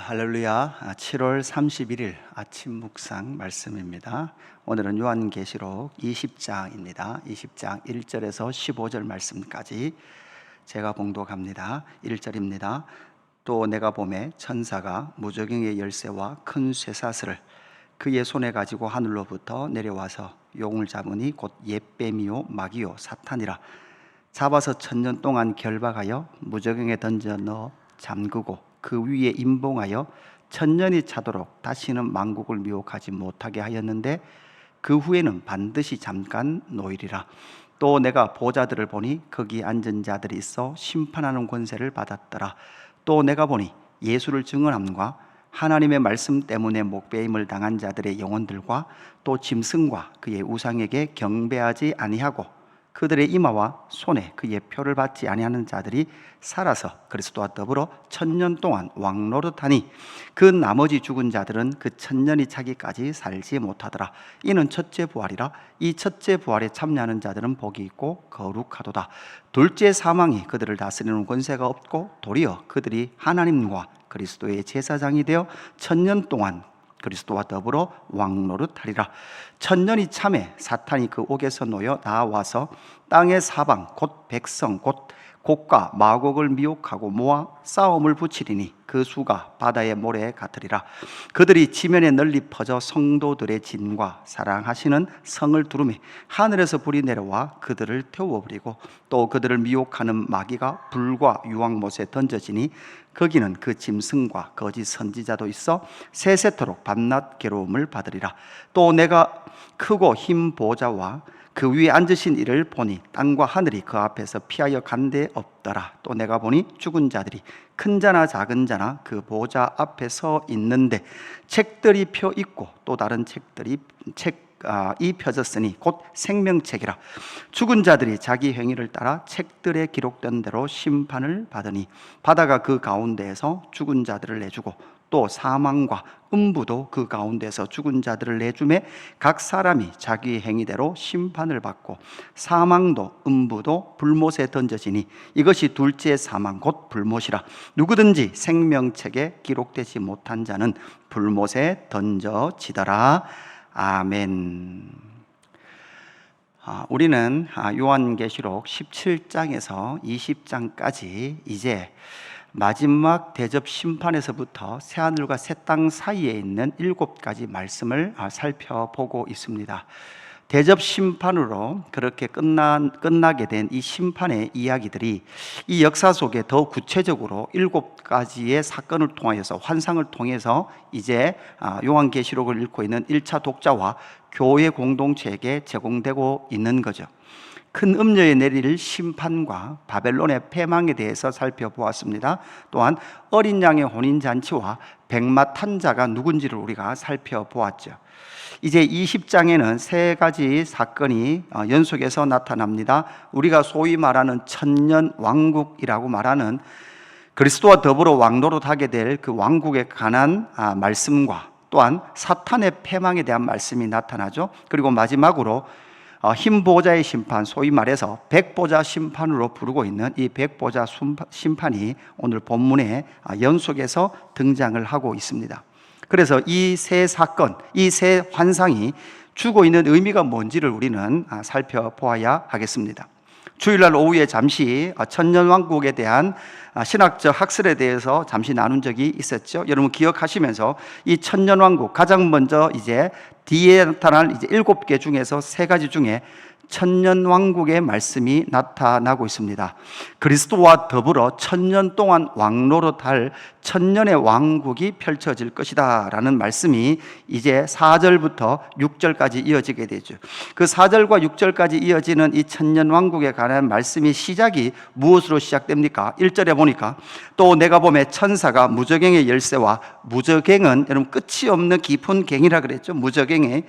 할렐루야. 7월 31일 아침 묵상 말씀입니다. 오늘은 요한계시록 20장입니다. 20장 1절에서 15절 말씀까지 제가 봉독합니다. 1절입니다. 또 내가 보매 천사가 무저갱의 열쇠와 큰 쇠사슬을 그의 손에 가지고 하늘로부터 내려와서 용을 잡으니 곧 옛뱀이요 마귀요 사탄이라. 잡아서 1000년 동안 결박하여 무저갱에 던져 넣어 잠그고 그 위에 임봉하여 1000년이 차도록 다시는 만국을 미혹하지 못하게 하였는데 그 후에는 반드시 잠깐 놓이리라. 또 내가 보좌들을 보니 거기 앉은 자들이 있어 심판하는 권세를 받았더라. 또 내가 보니 예수를 증언함과 하나님의 말씀 때문에 목배임을 당한 자들의 영혼들과 또 짐승과 그의 우상에게 경배하지 아니하고 그들의 이마와 손에 그의 표를 받지 아니하는 자들이 살아서 그리스도와 더불어 1000년 동안 왕노릇하니 그 나머지 죽은 자들은 그 1000년이 차기까지 살지 못하더라. 이는 첫째 부활이라. 이 첫째 부활에 참여하는 자들은 복이 있고 거룩하도다. 둘째 사망이 그들을 다스리는 권세가 없고 도리어 그들이 하나님과 그리스도의 제사장이 되어 1000년 동안 그리스도와 더불어 왕노릇하리라. 1000년이 참에 사탄이 그 옥에서 놓여 나와서 땅의 사방 곧 백성 곧 곡과 마곡을 미혹하고 모아 싸움을 붙이리니 그 수가 바다의 모래 같으리라. 그들이 지면에 널리 퍼져 성도들의 진과 사랑하시는 성을 두루매 하늘에서 불이 내려와 그들을 태워버리고 또 그들을 미혹하는 마귀가 불과 유황못에 던져지니 거기는 그 짐승과 거짓 선지자도 있어 세세토록 밤낮 괴로움을 받으리라. 또 내가 크고 흰 보좌와 그 위에 앉으신 이를 보니 땅과 하늘이 그 앞에서 피하여 간 데 없더라. 또 내가 보니 죽은 자들이 큰 자나 작은 자나 그 보좌 앞에 서 있는데 책들이 펴 있고 또 다른 책들이 이 펴졌으니 곧 생명책이라. 죽은 자들이 자기 행위를 따라 책들에 기록된 대로 심판을 받으니 바다가 그 가운데에서 죽은 자들을 내주고 또 사망과 음부도 그 가운데서 죽은 자들을 내주매 각 사람이 자기 행위대로 심판을 받고 사망도 음부도 불못에 던져지니 이것이 둘째 사망 곧 불못이라. 누구든지 생명책에 기록되지 못한 자는 불못에 던져지더라. 아멘. 우리는 요한계시록 17장에서 20장까지 이제 마지막 대접 심판에서부터 새하늘과 새 땅 사이에 있는 7가지 말씀을 살펴보고 있습니다. 대접 심판으로 그렇게 끝나게 된 이 심판의 이야기들이 이 역사 속에 더 구체적으로 7가지의 사건을 통하여서 환상을 통해서 이제 요한계시록을 읽고 있는 1차 독자와 교회 공동체에게 제공되고 있는 거죠. 큰 음녀에 내릴 심판과 바벨론의 패망에 대해서 살펴보았습니다. 또한 어린 양의 혼인잔치와 백마 탄 자가 누군지를 우리가 살펴보았죠. 이제 20장에는 3가지 사건이 연속해서 나타납니다. 우리가 소위 말하는 천년 왕국이라고 말하는 그리스도와 더불어 왕노릇하게 될 그 왕국에 관한 말씀과 또한 사탄의 패망에 대한 말씀이 나타나죠. 그리고 마지막으로 흰 보좌의 심판, 소위 말해서 백보자 심판으로 부르고 있는 이 백보자 심판이 오늘 본문에 연속해서 등장을 하고 있습니다. 그래서 이 세 사건, 이 세 환상이 주고 있는 의미가 뭔지를 우리는 살펴보아야 하겠습니다. 주일날 오후에 잠시 천년왕국에 대한 신학적 학설에 대해서 잠시 나눈 적이 있었죠. 여러분 기억하시면서 이 천년왕국, 가장 먼저 이제 뒤에 나타날 이제 7개 중에서 3가지 중에 천년왕국의 말씀이 나타나고 있습니다. 그리스도와 더불어 1000년 동안 왕노릇할 천년의 왕국이 펼쳐질 것이다 라는 말씀이 이제 4절부터 6절까지 이어지게 되죠. 그 4절과 6절까지 이어지는 이 천년왕국에 관한 말씀이 시작이 무엇으로 시작됩니까? 1절에 보니까 또 내가 보매 천사가 무저갱의 열쇠와, 무저갱은 여러분 끝이 없는 깊은 갱이라 그랬죠. 무저갱의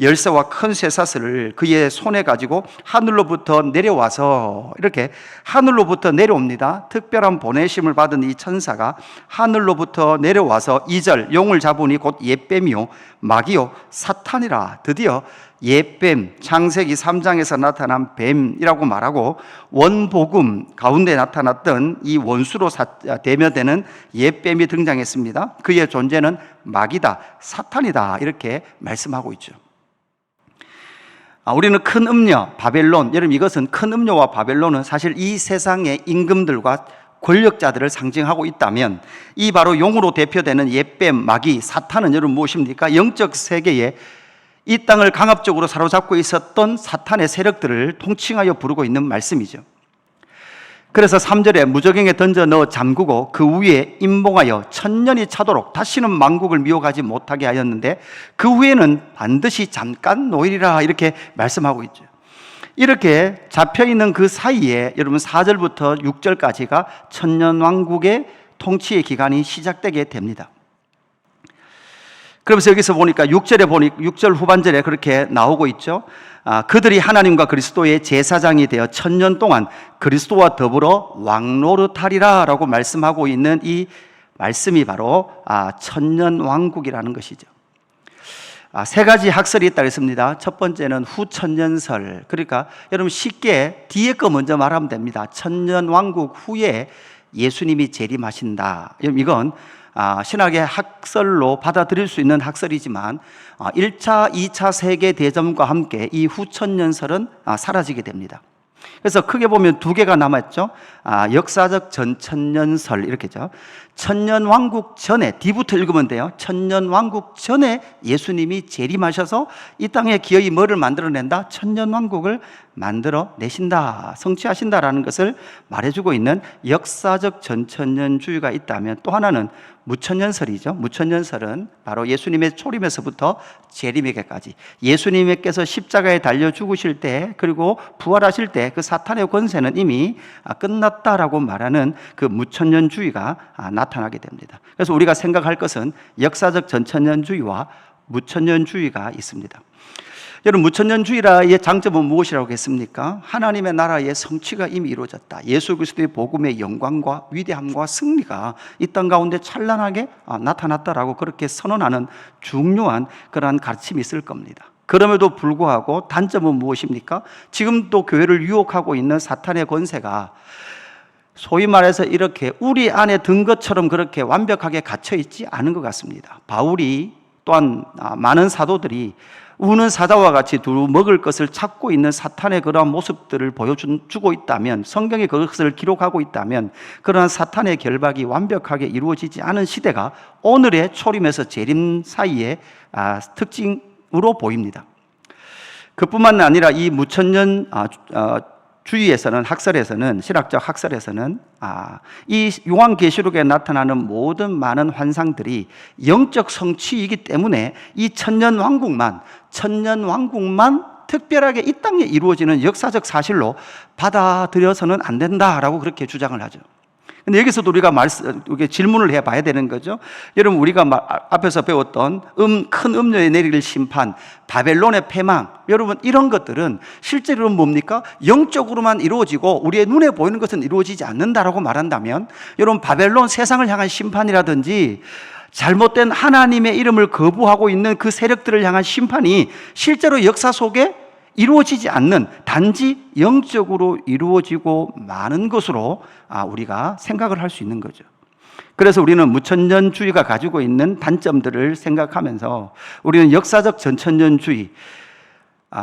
열쇠와 큰 쇠사슬을 그의 손에 가지고 하늘로부터 내려와서, 이렇게 하늘로부터 내려옵니다. 특별한 보내심을 받은 이 천사가 하늘로부터 내려와서 2절 용을 잡으니 곧 옛뱀이요 마귀요 사탄이라. 드디어 옛뱀, 창세기 3장에서 나타난 뱀이라고 말하고 원복음 가운데 나타났던 이 원수로 대면되는 옛뱀이 등장했습니다. 그의 존재는 마귀다, 사탄이다, 이렇게 말씀하고 있죠. 우리는 큰 음녀, 바벨론, 여러분 이것은 큰 음녀와 바벨론은 사실 이 세상의 임금들과 권력자들을 상징하고 있다면, 이 바로 용으로 대표되는 옛뱀, 마귀, 사탄은 여러분 무엇입니까? 영적 세계에 이 땅을 강압적으로 사로잡고 있었던 사탄의 세력들을 통칭하여 부르고 있는 말씀이죠. 그래서 3절에 무저갱에 던져 넣어 잠그고 그 위에 임봉하여 천년이 차도록 다시는 만국을 미혹하지 못하게 하였는데 그 후에는 반드시 잠깐 노일이라, 이렇게 말씀하고 있죠. 이렇게 잡혀있는 그 사이에 여러분 4절부터 6절까지가 천년왕국의 통치의 기간이 시작되게 됩니다. 그러면서 여기서 보니까 6절 후반절에 그렇게 나오고 있죠. 그들이 하나님과 그리스도의 제사장이 되어 천년 동안 그리스도와 더불어 왕노릇하리라 라고 말씀하고 있는 이 말씀이 바로 천년왕국이라는 것이죠. 세 가지 학설이 있다고 했습니다. 첫 번째는 후천년설, 그러니까 여러분 쉽게 뒤에 거 먼저 말하면 됩니다. 천년왕국 후에 예수님이 재림하신다. 이건 신학의 학설로 받아들일 수 있는 학설이지만 1차, 2차 세계대전과 함께 이 후천년설은 사라지게 됩니다. 그래서 크게 보면 두 개가 남았죠. 역사적 전천년설, 이렇게죠. 천년왕국 전에, 뒤부터 읽으면 돼요. 천년왕국 전에 예수님이 재림하셔서 이 땅에 기어이 뭐를 만들어낸다? 천년왕국을 만들어내신다, 성취하신다라는 것을 말해주고 있는 역사적 전천년주의가 있다면, 또 하나는 무천년설이죠. 무천년설은 바로 예수님의 초림에서부터 재림에게까지, 예수님께서 십자가에 달려 죽으실 때 그리고 부활하실 때 그 사탄의 권세는 이미 끝났다라고 말하는 그 무천년주의가 나타나게 됩니다. 그래서 우리가 생각할 것은 역사적 전천년주의와 무천년주의가 있습니다. 여러분, 무천년주의라의 장점은 무엇이라고 했습니까? 하나님의 나라의 성취가 이미 이루어졌다. 예수 그리스도의 복음의 영광과 위대함과 승리가 이 땅 가운데 찬란하게 나타났다라고 그렇게 선언하는 중요한 그러한 가르침이 있을 겁니다. 그럼에도 불구하고 단점은 무엇입니까? 지금도 교회를 유혹하고 있는 사탄의 권세가 소위 말해서 이렇게 우리 안에 든 것처럼 그렇게 완벽하게 갇혀 있지 않은 것 같습니다. 바울이 또한 많은 사도들이 우는 사자와 같이 두루 먹을 것을 찾고 있는 사탄의 그러한 모습들을 보여주고 있다면, 성경이 그것을 기록하고 있다면, 그러한 사탄의 결박이 완벽하게 이루어지지 않은 시대가 오늘의 초림에서 재림 사이의 특징으로 보입니다. 그뿐만 아니라 이 무천년 주의에서는, 학설에서는, 신학적 학설에서는 이 요한계시록에 나타나는 모든 많은 환상들이 영적 성취이기 때문에 이 천년왕국만 특별하게 이 땅에 이루어지는 역사적 사실로 받아들여서는 안 된다라고 그렇게 주장을 하죠. 근데 여기서도 우리가 질문을 해봐야 되는 거죠. 여러분, 우리가 앞에서 배웠던 큰 음녀에 내릴 심판, 바벨론의 패망, 여러분 이런 것들은 실제로는 뭡니까? 영적으로만 이루어지고 우리의 눈에 보이는 것은 이루어지지 않는다라고 말한다면, 여러분 바벨론 세상을 향한 심판이라든지 잘못된 하나님의 이름을 거부하고 있는 그 세력들을 향한 심판이 실제로 역사 속에 이루어지지 않는, 단지 영적으로 이루어지고 마는 것으로 우리가 생각을 할 수 있는 거죠. 그래서 우리는 무천년주의가 가지고 있는 단점들을 생각하면서 우리는 역사적 전천년주의,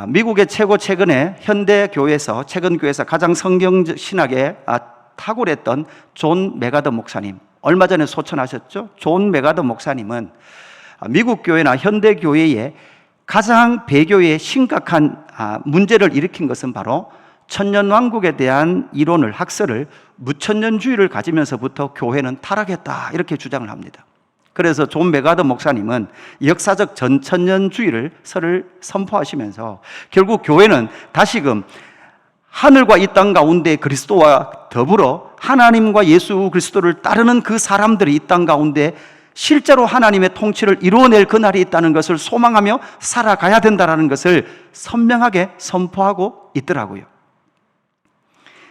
미국의 최근에 최근 교회에서 가장 성경신학에 탁월했던 존 메가더 목사님, 얼마 전에 소천하셨죠. 존 메가더 목사님은 미국 교회나 현대 교회에 가장 배교에 심각한 문제를 일으킨 것은 바로 천년왕국에 대한 이론을, 학설을, 무천년주의를 가지면서부터 교회는 타락했다, 이렇게 주장을 합니다. 그래서 존 메가더 목사님은 역사적 전천년주의를 선포하시면서 결국 교회는 다시금 하늘과 이 땅 가운데 그리스도와 더불어 하나님과 예수 그리스도를 따르는 그 사람들이 이 땅 가운데 실제로 하나님의 통치를 이루어낼 그날이 있다는 것을 소망하며 살아가야 된다는 것을 선명하게 선포하고 있더라고요.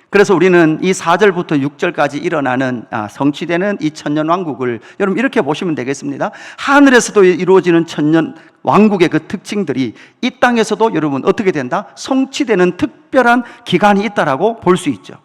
그래서 우리는 이 4절부터 6절까지 일어나는 성취되는 이 천년왕국을 여러분 이렇게 보시면 되겠습니다. 하늘에서도 이루어지는 천년 왕국의 그 특징들이 이 땅에서도 여러분 어떻게 된다? 성취되는 특별한 기간이 있다라고 볼 수 있죠.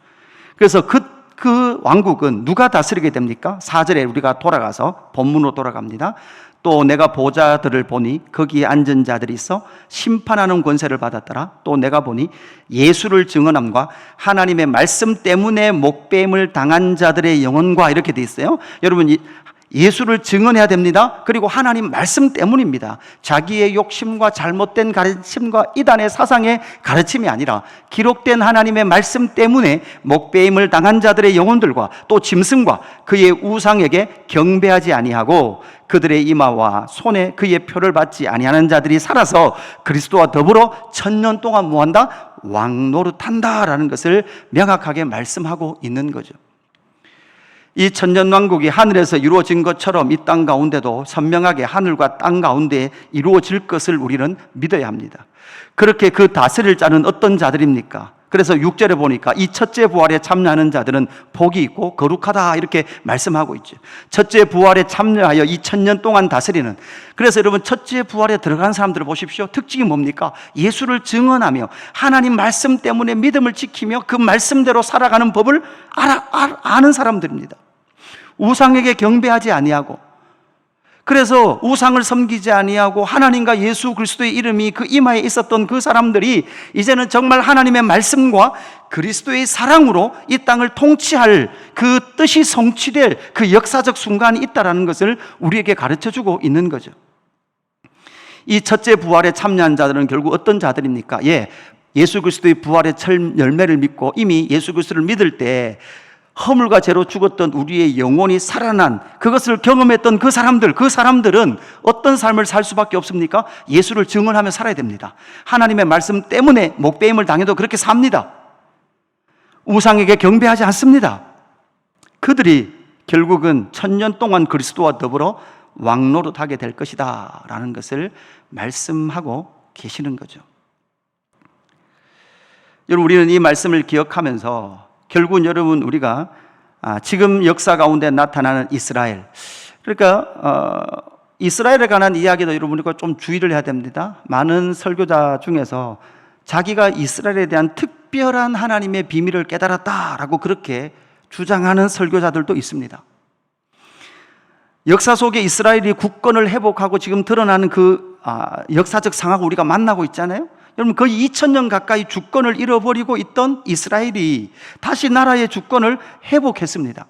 그래서 그 왕국은 누가 다스리게 됩니까? 4절에 우리가 돌아가서 본문으로 돌아갑니다. 또 내가 보좌들을 보니 거기에 앉은 자들이 있어 심판하는 권세를 받았더라. 또 내가 보니 예수를 증언함과 하나님의 말씀 때문에 목배임을 당한 자들의 영혼과 이렇게 돼 있어요. 여러분 예수를 증언해야 됩니다. 그리고 하나님 말씀 때문입니다. 자기의 욕심과 잘못된 가르침과 이단의 사상의 가르침이 아니라 기록된 하나님의 말씀 때문에 목배임을 당한 자들의 영혼들과 또 짐승과 그의 우상에게 경배하지 아니하고 그들의 이마와 손에 그의 표를 받지 아니하는 자들이 살아서 그리스도와 더불어 천년 동안 뭐한다? 왕노릇한다라는 것을 명확하게 말씀하고 있는 거죠. 이 천년왕국이 하늘에서 이루어진 것처럼 이 땅 가운데도 선명하게 하늘과 땅 가운데 이루어질 것을 우리는 믿어야 합니다. 그렇게 그 다스릴 자는 어떤 자들입니까? 그래서 6절에 보니까 이 첫째 부활에 참여하는 자들은 복이 있고 거룩하다 이렇게 말씀하고 있죠. 첫째 부활에 참여하여 이 천년 동안 다스리는, 그래서 여러분 첫째 부활에 들어간 사람들을 보십시오. 특징이 뭡니까? 예수를 증언하며 하나님 말씀 때문에 믿음을 지키며 그 말씀대로 살아가는 법을 아는 사람들입니다. 우상에게 경배하지 아니하고, 그래서 우상을 섬기지 아니하고 하나님과 예수 그리스도의 이름이 그 이마에 있었던 그 사람들이 이제는 정말 하나님의 말씀과 그리스도의 사랑으로 이 땅을 통치할 그 뜻이 성취될 그 역사적 순간이 있다는 것을 우리에게 가르쳐주고 있는 거죠. 이 첫째 부활에 참여한 자들은 결국 어떤 자들입니까? 예수 그리스도의 부활의 열매를 믿고 이미 예수 그리스도를 믿을 때 허물과 죄로 죽었던 우리의 영혼이 살아난 그것을 경험했던 그 사람들은 어떤 삶을 살 수밖에 없습니까? 예수를 증언하며 살아야 됩니다. 하나님의 말씀 때문에 목배임을 당해도 그렇게 삽니다. 우상에게 경배하지 않습니다. 그들이 결국은 천년 동안 그리스도와 더불어 왕노릇하게 될 것이다 라는 것을 말씀하고 계시는 거죠. 여러분, 우리는 이 말씀을 기억하면서 결국은 여러분 우리가 지금 역사 가운데 나타나는 이스라엘, 그러니까 이스라엘에 관한 이야기도 여러분과 좀 주의를 해야 됩니다. 많은 설교자 중에서 자기가 이스라엘에 대한 특별한 하나님의 비밀을 깨달았다라고 그렇게 주장하는 설교자들도 있습니다. 역사 속에 이스라엘이 국권을 회복하고 지금 드러나는 그 역사적 상황을 우리가 만나고 있잖아요. 여러분, 거의 2000년 가까이 주권을 잃어버리고 있던 이스라엘이 다시 나라의 주권을 회복했습니다.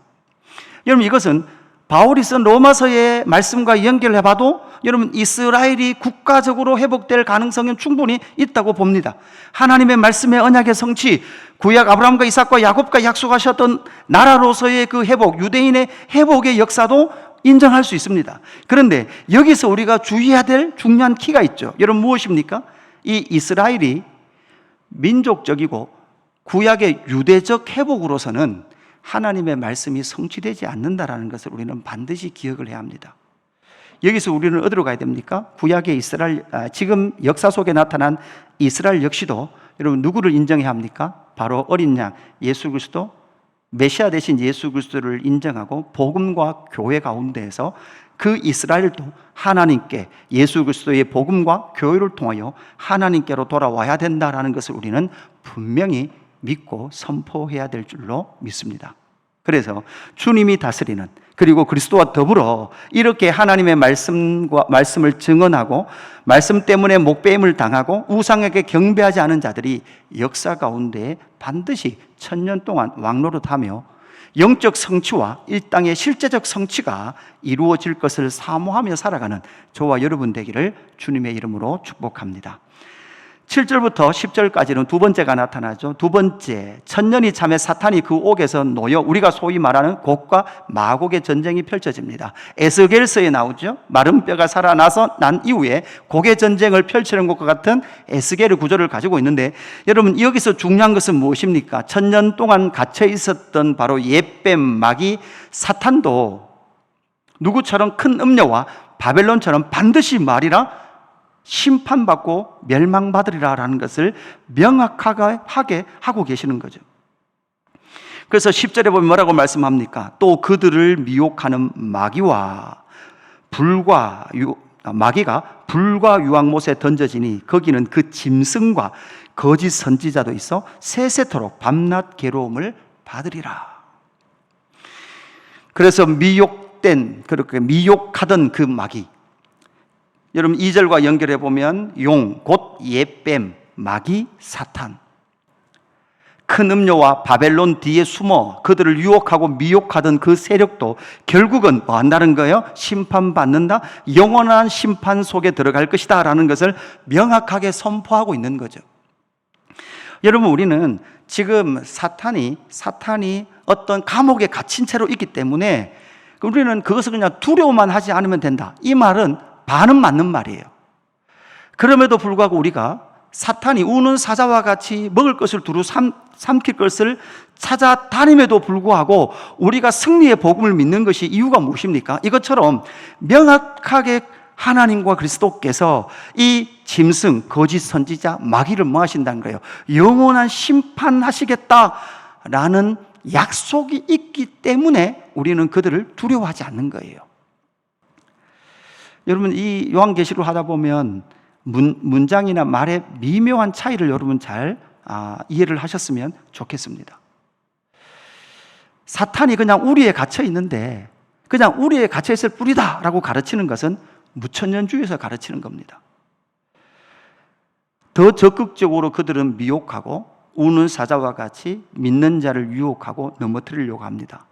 여러분, 이것은 바울이 쓴 로마서의 말씀과 연결해봐도 여러분 이스라엘이 국가적으로 회복될 가능성은 충분히 있다고 봅니다. 하나님의 말씀의 언약의 성취, 구약 아브라함과 이삭과 야곱과 약속하셨던 나라로서의 그 회복, 유대인의 회복의 역사도 인정할 수 있습니다. 그런데 여기서 우리가 주의해야 될 중요한 키가 있죠. 여러분, 무엇입니까? 이 이스라엘이 민족적이고 구약의 유대적 회복으로서는 하나님의 말씀이 성취되지 않는다라는 것을 우리는 반드시 기억을 해야 합니다. 여기서 우리는 어디로 가야 됩니까? 구약의 이스라엘, 지금 역사 속에 나타난 이스라엘 역시도 여러분 누구를 인정해야 합니까? 바로 어린 양 예수 그리스도, 메시아 대신 예수 그리스도를 인정하고 복음과 교회 가운데에서 그 이스라엘도 하나님께 예수 그리스도의 복음과 교회를 통하여 하나님께로 돌아와야 된다라는 것을 우리는 분명히 믿고 선포해야 될 줄로 믿습니다. 그래서 주님이 다스리는, 그리고 그리스도와 더불어 이렇게 하나님의 말씀을 증언하고 말씀 때문에 목배임을 당하고 우상에게 경배하지 않은 자들이 역사 가운데 반드시 천년 동안 왕노릇하며 영적 성취와 이 땅의 실제적 성취가 이루어질 것을 사모하며 살아가는 저와 여러분 되기를 주님의 이름으로 축복합니다. 7절부터 10절까지는 두 번째가 나타나죠. 두 번째, 천년이 참에 사탄이 그 옥에서 놓여 우리가 소위 말하는 곡과 마곡의 전쟁이 펼쳐집니다. 에스겔서에 나오죠. 마른 뼈가 살아나서 난 이후에 곡의 전쟁을 펼치는 것과 같은 에스겔의 구조를 가지고 있는데, 여러분 여기서 중요한 것은 무엇입니까? 천년 동안 갇혀 있었던 바로 옛뱀 마귀 사탄도 누구처럼 큰 음녀와 바벨론처럼 반드시 말이라 심판받고 멸망받으리라 라는 것을 명확하게 하고 계시는 거죠. 그래서 10절에 보면 뭐라고 말씀합니까? 또 그들을 미혹하는 마귀가 불과 유황못에 던져지니 거기는 그 짐승과 거짓 선지자도 있어 세세토록 밤낮 괴로움을 받으리라. 그래서 그렇게 미혹하던 그 마귀, 여러분 2절과 연결해 보면 용, 곧 옛뱀, 마귀, 사탄, 큰 음료와 바벨론 뒤에 숨어 그들을 유혹하고 미혹하던 그 세력도 결국은 뭐 한다는 거예요? 심판받는다, 영원한 심판 속에 들어갈 것이다 라는 것을 명확하게 선포하고 있는 거죠. 여러분, 우리는 지금 사탄이 어떤 감옥에 갇힌 채로 있기 때문에 우리는 그것을 그냥 두려워만 하지 않으면 된다, 이 말은 반은 맞는 말이에요. 그럼에도 불구하고 우리가 사탄이 우는 사자와 같이 먹을 것을 두루 삼킬 것을 찾아다님에도 불구하고 우리가 승리의 복음을 믿는 것이 이유가 무엇입니까? 이것처럼 명확하게 하나님과 그리스도께서 이 짐승, 거짓 선지자, 마귀를 뭐 하신다는 거예요? 영원한 심판하시겠다라는 약속이 있기 때문에 우리는 그들을 두려워하지 않는 거예요. 여러분, 이 요한계시를 하다 보면 문장이나 말의 미묘한 차이를 여러분 잘 이해를 하셨으면 좋겠습니다. 사탄이 그냥 우리에 갇혀 있는데 그냥 우리에 갇혀 있을 뿐이다 라고 가르치는 것은 무천년주의에서 가르치는 겁니다. 더 적극적으로 그들은 미혹하고 우는 사자와 같이 믿는 자를 유혹하고 넘어뜨리려고 합니다.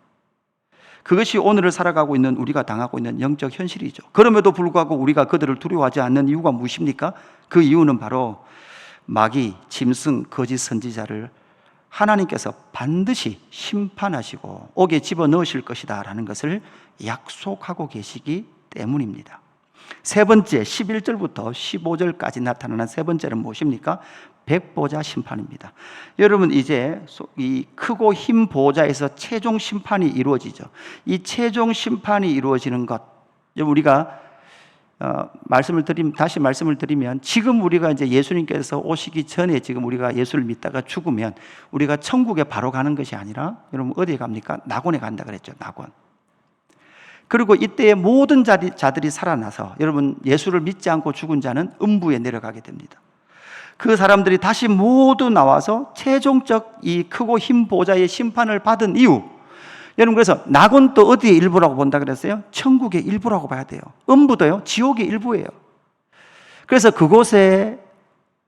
그것이 오늘을 살아가고 있는 우리가 당하고 있는 영적 현실이죠. 그럼에도 불구하고 우리가 그들을 두려워하지 않는 이유가 무엇입니까? 그 이유는 바로 마귀, 짐승, 거짓 선지자를 하나님께서 반드시 심판하시고 옥에 집어넣으실 것이다 라는 것을 약속하고 계시기 때문입니다. 세 번째, 11절부터 15절까지 나타나는 세 번째는 무엇입니까? 백보자 심판입니다. 여러분, 이제 이 크고 흰 보좌에서 최종 심판이 이루어지죠. 이 최종 심판이 이루어지는 것, 우리가 다시 말씀을 드리면, 지금 우리가 이제 예수님께서 오시기 전에 지금 우리가 예수를 믿다가 죽으면 우리가 천국에 바로 가는 것이 아니라, 여러분 어디에 갑니까? 낙원에 간다 그랬죠. 낙원. 그리고 이때의 모든 자들이 살아나서, 여러분 예수를 믿지 않고 죽은 자는 음부에 내려가게 됩니다. 그 사람들이 다시 모두 나와서 최종적 이 크고 흰 보좌의 심판을 받은 이유, 여러분 그래서 낙원 또 어디의 일부라고 본다 그랬어요? 천국의 일부라고 봐야 돼요. 음부도요, 지옥의 일부예요. 그래서 그곳에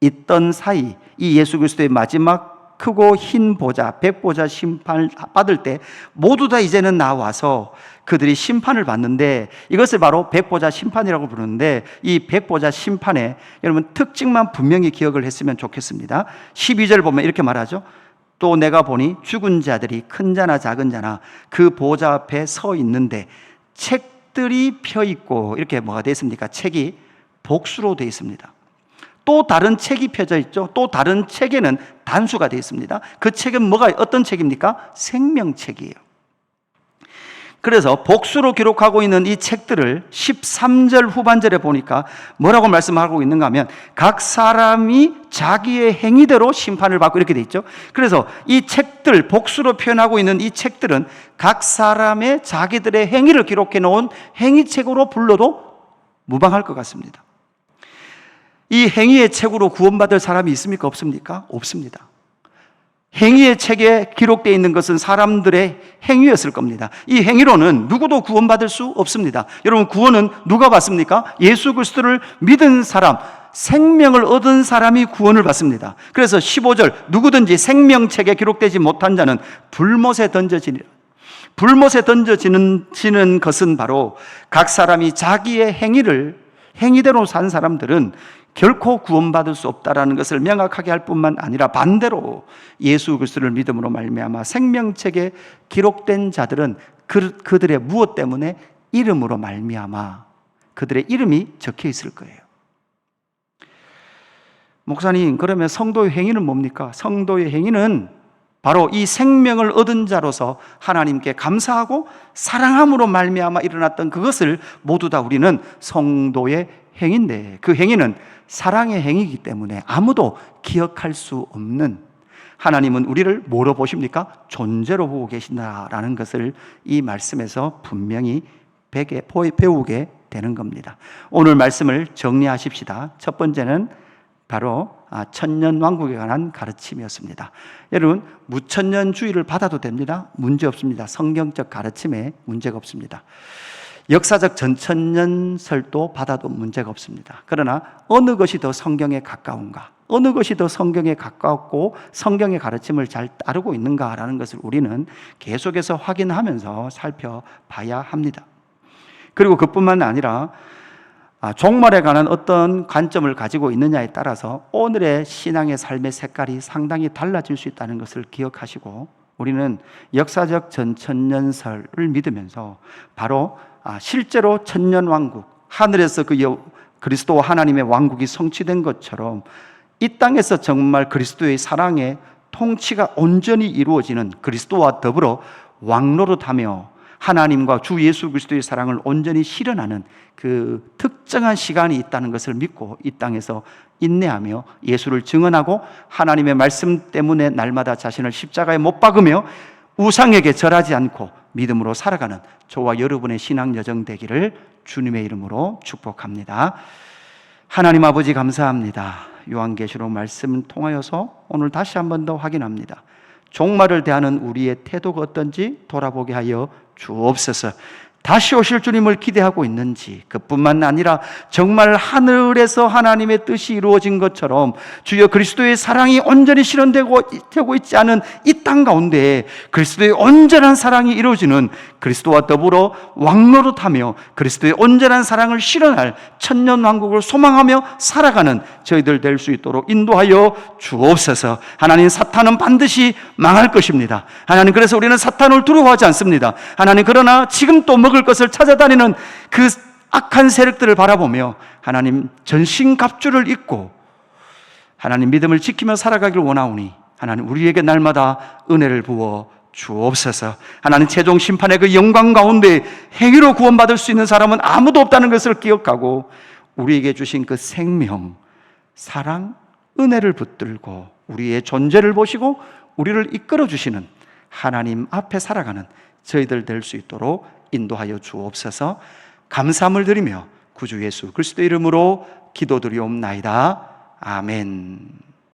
있던 사이 이 예수 그리스도의 마지막 크고 흰 보좌, 백보좌 심판을 받을 때 모두 다 이제는 나와서 그들이 심판을 받는데, 이것을 바로 백보자 심판이라고 부르는데, 이 백보자 심판의 여러분 특징만 분명히 기억을 했으면 좋겠습니다. 12절 보면 이렇게 말하죠. 또 내가 보니 죽은 자들이 큰 자나 작은 자나 그 보좌 앞에 서 있는데 책들이 펴 있고, 이렇게 뭐가 되어 있습니까? 책이 복수로 되어 있습니다. 또 다른 책이 펴져 있죠. 또 다른 책에는 단수가 되어 있습니다. 그 책은 어떤 책입니까? 생명책이에요. 그래서 복수로 기록하고 있는 이 책들을 13절 후반절에 보니까 뭐라고 말씀하고 있는가 하면, 각 사람이 자기의 행위대로 심판을 받고, 이렇게 돼 있죠. 그래서 이 책들, 복수로 표현하고 있는 이 책들은 각 사람의 자기들의 행위를 기록해 놓은 행위책으로 불러도 무방할 것 같습니다. 이 행위의 책으로 구원받을 사람이 있습니까? 없습니까? 없습니다. 행위의 책에 기록되어 있는 것은 사람들의 행위였을 겁니다. 이 행위로는 누구도 구원받을 수 없습니다. 여러분, 구원은 누가 받습니까? 예수 그리스도를 믿은 사람, 생명을 얻은 사람이 구원을 받습니다. 그래서 15절, 누구든지 생명책에 기록되지 못한 자는 불못에 던져지리라. 불못에 던져지는 것은 바로 각 사람이 자기의 행위대로 산 사람들은 결코 구원받을 수 없다라는 것을 명확하게 할 뿐만 아니라, 반대로 예수 그리스도를 믿음으로 말미암아 생명책에 기록된 자들은 그들의 무엇 때문에? 이름으로 말미암아 그들의 이름이 적혀 있을 거예요. 목사님, 그러면 성도의 행위는 뭡니까? 성도의 행위는 바로 이 생명을 얻은 자로서 하나님께 감사하고 사랑함으로 말미암아 일어났던 그것을 모두 다 우리는 성도의 행위인데, 그 행위는 사랑의 행위이기 때문에 아무도 기억할 수 없는, 하나님은 우리를 뭐로 보십니까? 존재로 보고 계신다라는 것을 이 말씀에서 분명히 배우게 되는 겁니다. 오늘 말씀을 정리하십시다. 첫 번째는 바로 천년왕국에 관한 가르침이었습니다. 여러분, 무천년주의를 받아도 됩니다. 문제 없습니다. 성경적 가르침에 문제가 없습니다. 역사적 전천년설도 받아도 문제가 없습니다. 그러나 어느 것이 더 성경에 가까운가, 어느 것이 더 성경에 가깝고 성경의 가르침을 잘 따르고 있는가라는 것을 우리는 계속해서 확인하면서 살펴봐야 합니다. 그리고 그뿐만 아니라 종말에 관한 어떤 관점을 가지고 있느냐에 따라서 오늘의 신앙의 삶의 색깔이 상당히 달라질 수 있다는 것을 기억하시고, 우리는 역사적 전천년설을 믿으면서 바로 실제로 천년왕국, 하늘에서 그리스도와 하나님의 왕국이 성취된 것처럼 이 땅에서 정말 그리스도의 사랑의 통치가 온전히 이루어지는, 그리스도와 더불어 왕노릇하며 하나님과 주 예수 그리스도의 사랑을 온전히 실현하는 그 특정한 시간이 있다는 것을 믿고 이 땅에서 인내하며 예수를 증언하고 하나님의 말씀 때문에 날마다 자신을 십자가에 못 박으며 우상에게 절하지 않고 믿음으로 살아가는 저와 여러분의 신앙 여정 되기를 주님의 이름으로 축복합니다. 하나님 아버지 감사합니다. 요한계시록 말씀을 통하여서 오늘 다시 한 번 더 확인합니다. 종말을 대하는 우리의 태도가 어떤지 돌아보게 하여 주옵소서. 다시 오실 주님을 기대하고 있는지, 그뿐만 아니라 정말 하늘에서 하나님의 뜻이 이루어진 것처럼 주여 그리스도의 사랑이 온전히 실현되고 있지 않은 이 땅 가운데 그리스도의 온전한 사랑이 이루어지는, 그리스도와 더불어 왕노릇하며 그리스도의 온전한 사랑을 실현할 천년왕국을 소망하며 살아가는 저희들 될 수 있도록 인도하여 주옵소서. 하나님, 사탄은 반드시 망할 것입니다. 하나님, 그래서 우리는 사탄을 두려워하지 않습니다. 하나님, 그러나 지금 또 먹을 것을 찾아다니는 그 악한 세력들을 바라보며 하나님 전신갑주를 입고 하나님 믿음을 지키며 살아가기를 원하오니 하나님 우리에게 날마다 은혜를 부어 주옵소서. 하나님, 최종 심판의 그 영광 가운데 행위로 구원받을 수 있는 사람은 아무도 없다는 것을 기억하고 우리에게 주신 그 생명, 사랑, 은혜를 붙들고 우리의 존재를 보시고 우리를 이끌어 주시는 하나님 앞에 살아가는 저희들 될 수 있도록 인도하여 주옵소서. 감사함을 드리며 구주 예수 그리스도 이름으로 기도드리옵나이다. 아멘.